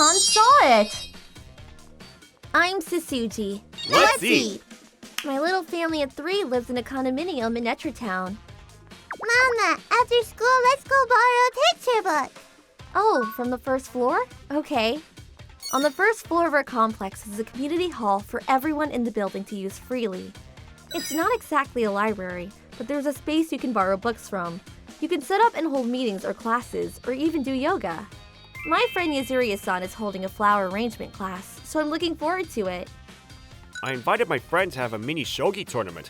Akamazu-san saw it! I'm Sasuji. Let's eat! My little family of 3 lives in a condominium in Etra town. Mama, after school, let's go borrow a picture book. Oh, from the first floor? Okay. On the first floor of our complex is a community hall for everyone in the building to use freely. It's not exactly a library, but there's a space you can borrow books from. You can set up and hold meetings or classes, or even do yoga. My friend Yuzuriya-san is holding a flower arrangement class, so I'm looking forward to it. I invited my friend to have a mini shogi tournament.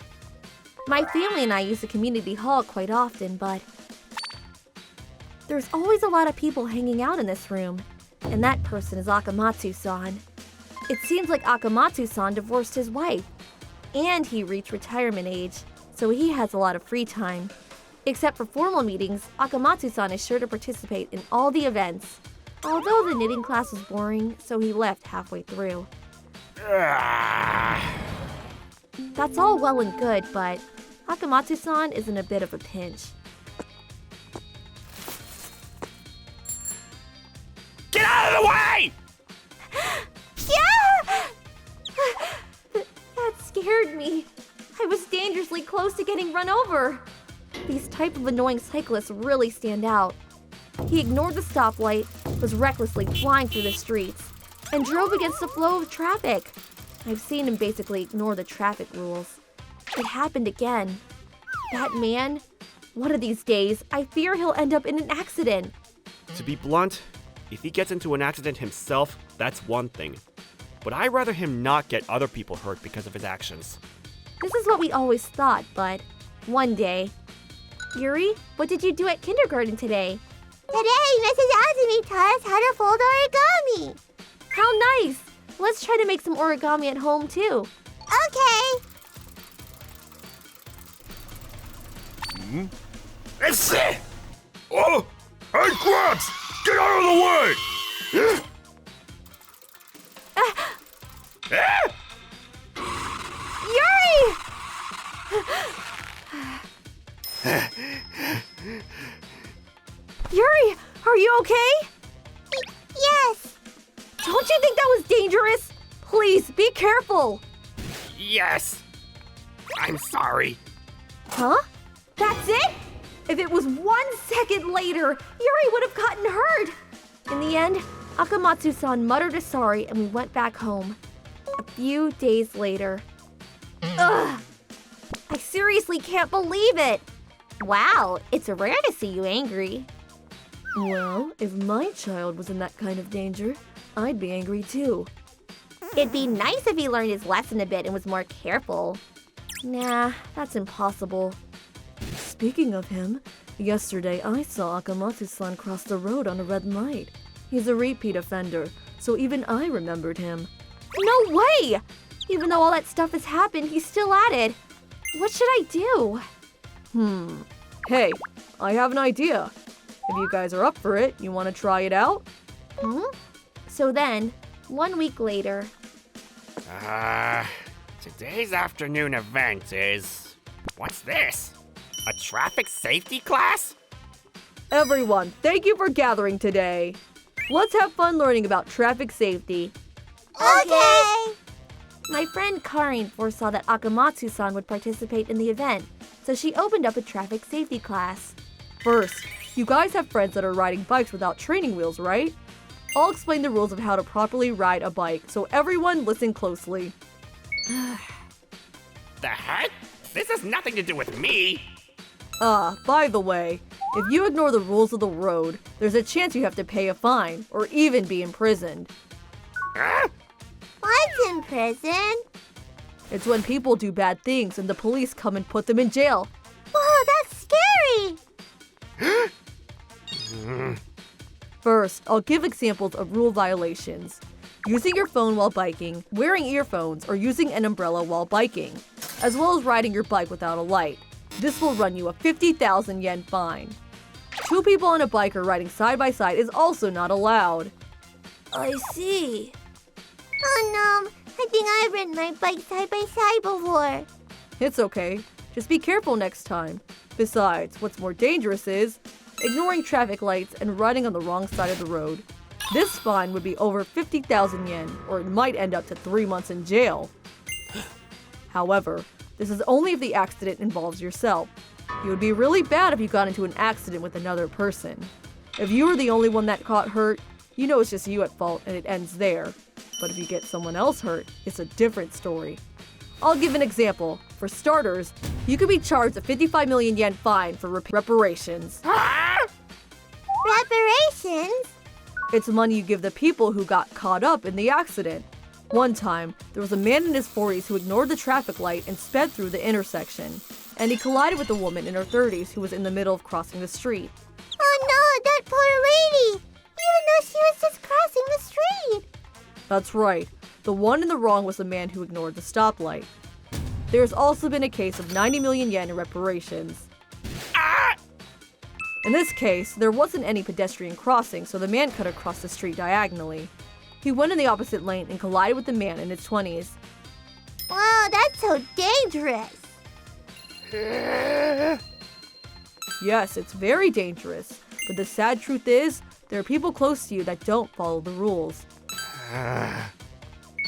My family and I use the community hall quite often, but there's always a lot of people hanging out in this room, and that person is Akamatsu-san. It seems like Akamatsu-san divorced his wife, and he reached retirement age, so he has a lot of free time. Except for formal meetings, Akamatsu-san is sure to participate in all the events. Although the knitting class was boring, so he left halfway through. That's all well and good, but Akamatsu-san is in a bit of a pinch. Get out of the way! Yeah! That scared me. I was dangerously close to getting run over. These type of annoying cyclists really stand out. He ignored the stoplight, was recklessly flying through the streets, and drove against the flow of traffic. I've seen him basically ignore the traffic rules. It happened again. That man, one of these days, I fear he'll end up in an accident. To be blunt, if he gets into an accident himself, that's one thing. But I'd rather him not get other people hurt because of his actions. This is what we always thought, but one day. Yuri, what did you do at kindergarten today? Today, Mrs. Azumi taught us how to fold origami. How nice! Let's try to make some origami at home too. Okay. It's it! Oh! Hey, Grabs! Get out of the way! Yuri! Yuri, are you okay? Yes. Don't you think that was dangerous? Please, be careful. Yes! I'm sorry. Huh? That's it? If it was 1 second later, Yuri would have gotten hurt. In the end, Akamatsu-san muttered a sorry and we went back home. A few days later. Ugh! I seriously can't believe it. Wow, it's rare to see you angry. Well, if my child was in that kind of danger, I'd be angry too. It'd be nice if he learned his lesson a bit and was more careful. Nah, that's impossible. Speaking of him, yesterday I saw Akamatsu-san cross the road on a red light. He's a repeat offender, so even I remembered him. No way! Even though all that stuff has happened, he's still at it. What should I do? Hey, I have an idea. If you guys are up for it, you want to try it out? So then, 1 week later. Today's afternoon event is... What's this? A traffic safety class? Everyone, thank you for gathering today. Let's have fun learning about traffic safety. Okay. My friend Karin foresaw that Akamatsu-san would participate in the event, so she opened up a traffic safety class. First, you guys have friends that are riding bikes without training wheels, right? I'll explain the rules of how to properly ride a bike, so everyone listen closely. The heck? This has nothing to do with me! By the way, if you ignore the rules of the road, there's a chance you have to pay a fine, or even be imprisoned. Huh? What's in prison? It's when people do bad things and the police come and put them in jail. Whoa, that's scary. First, I'll give examples of rule violations. Using your phone while biking, wearing earphones, or using an umbrella while biking, as well as riding your bike without a light. This will run you a 50,000 yen fine. 2 people on a bike or riding side by side is also not allowed. I see. Oh no, I think I've ridden my bike side by side before. It's okay. Just be careful next time. Besides, what's more dangerous is ignoring traffic lights and riding on the wrong side of the road. This fine would be over 50,000 yen, or it might end up to 3 months in jail. However, this is only if the accident involves yourself. It would be really bad if you got into an accident with another person. If you were the only one that got hurt, you know it's just you at fault and it ends there. But if you get someone else hurt, it's a different story. I'll give an example. For starters, you could be charged a 55 million yen fine for reparations. Reparations? It's money you give the people who got caught up in the accident. One time, there was a man in his 40s who ignored the traffic light and sped through the intersection. And he collided with a woman in her 30s who was in the middle of crossing the street. Oh no, that poor lady! Even though she was just crossing the street! That's right. The one in the wrong was the man who ignored the stoplight. There's also been a case of 90 million yen in reparations. In this case, there wasn't any pedestrian crossing, so the man cut across the street diagonally. He went in the opposite lane and collided with the man in his 20s. Wow, that's so dangerous! Yes, it's very dangerous, but the sad truth is, there are people close to you that don't follow the rules.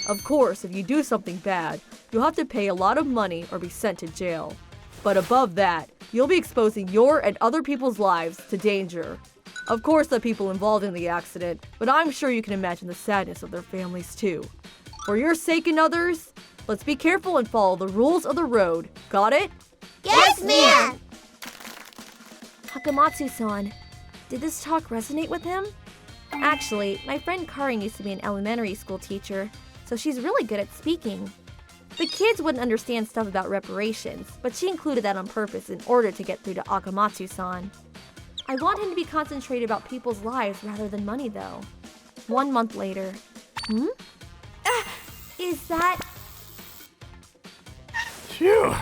Of course, if you do something bad, you'll have to pay a lot of money or be sent to jail. But above that, you'll be exposing your and other people's lives to danger. Of course, the people involved in the accident, but I'm sure you can imagine the sadness of their families too. For your sake and others, let's be careful and follow the rules of the road. Got it? Yes, ma'am! Hakamatsu-san, did this talk resonate with him? Actually, my friend Karin used to be an elementary school teacher, so she's really good at speaking. The kids wouldn't understand stuff about reparations, but she included that on purpose in order to get through to Akamatsu-san. I want him to be concentrated about people's lives rather than money, though. 1 month later. Is that... Phew.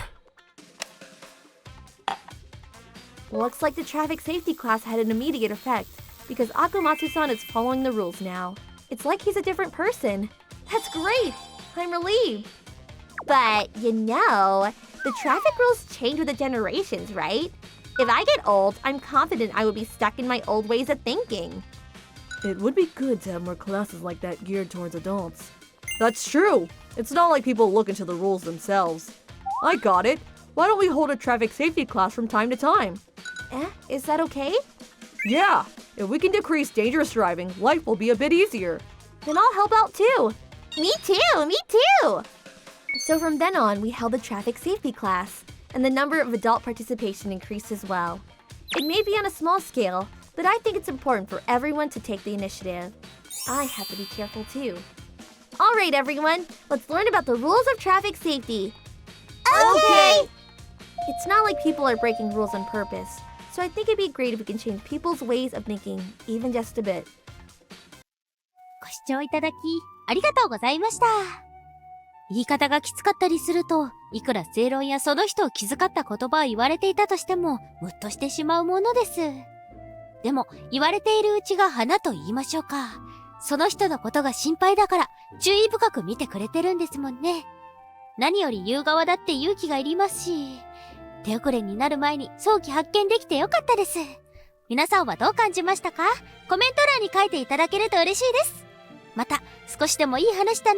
Looks like the traffic safety class had an immediate effect, because Akamatsu-san is following the rules now. It's like he's a different person. That's great! I'm relieved. But, the traffic rules change with the generations, right? If I get old, I'm confident I would be stuck in my old ways of thinking. It would be good to have more classes like that geared towards adults. That's true! It's not like people look into the rules themselves. I got it! Why don't we hold a traffic safety class from time to time? Is that okay? Yeah! If we can decrease dangerous driving, life will be a bit easier. Then I'll help out too! Me too! So from then on, we held a traffic safety class, and the number of adult participation increased as well. It may be on a small scale, but I think it's important for everyone to take the initiative. I have to be careful too. All right, everyone, let's learn about the rules of traffic safety. Okay! It's not like people are breaking rules on purpose, so I think it'd be great if we can change people's ways of thinking, even just a bit. ご視聴いただき、ありがとうございました。言い方がきつかったりすると、いくら正論やその人を気遣った言葉を言われていたとしても、ムッとしてしまうものです。でも、言われているうちが花と言いましょうか。その人のことが心配だから、注意深く見てくれてるんですもんね。何より言う側だって勇気がいりますし、手遅れになる前に早期発見できてよかったです。皆さんはどう感じましたか？コメント欄に書いていただけると嬉しいです。また、少しでもいい話だな